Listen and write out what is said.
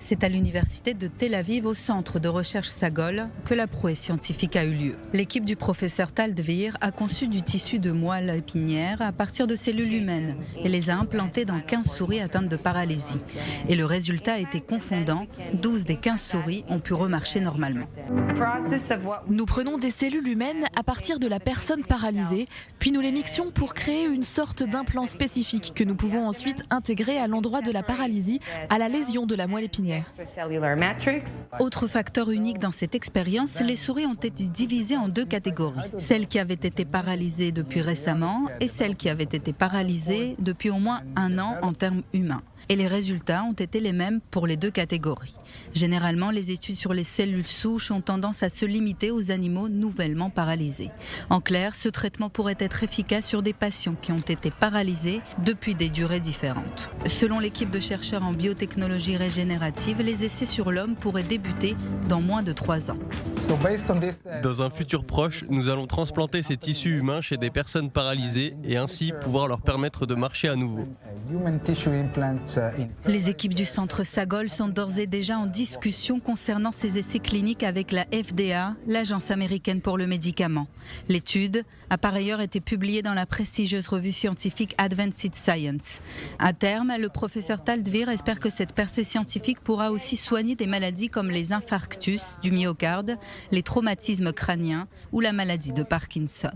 C'est à l'université de Tel Aviv, au centre de recherche Sagol, que la prouesse scientifique a eu lieu. L'équipe du professeur Tal Dvir a conçu du tissu de moelle épinière à partir de cellules humaines et les a implantées dans 15 souris atteintes de paralysie. Et le résultat a été confondant, 12 des 15 souris ont pu remarcher normalement. Nous prenons des cellules humaines à partir de la personne paralysée, puis nous les mixions pour créer une sorte d'implant spécifique que nous pouvons ensuite intégrer à l'endroit de la paralysie, à la lésion de la moelle épinière. Autre facteur unique dans cette expérience, les souris ont été divisées en deux catégories. Celles qui avaient été paralysées depuis récemment et celles qui avaient été paralysées depuis au moins 1 an en termes humains. Et les résultats ont été les mêmes pour les deux catégories. Généralement, les études sur les cellules souches ont tendance à se limiter aux animaux nouvellement paralysés. En clair, ce traitement pourrait être efficace sur des patients qui ont été paralysés depuis des durées différentes. Selon l'équipe de chercheurs en biotechnologie régénérative, les essais sur l'homme pourraient débuter dans moins de 3 ans. Dans un futur proche, nous allons transplanter ces tissus humains chez des personnes paralysées et ainsi pouvoir leur permettre de marcher à nouveau. Les équipes du centre Sagol sont d'ores et déjà en discussion concernant ces essais cliniques avec la FDA, l'Agence américaine pour le médicament. L'étude a par ailleurs été publiée dans la prestigieuse revue scientifique Advanced Science. À terme, le professeur Tal Dvir espère que cette percée scientifique pourra aussi soigner des maladies comme les infarctus du myocarde, les traumatismes crâniens ou la maladie de Parkinson.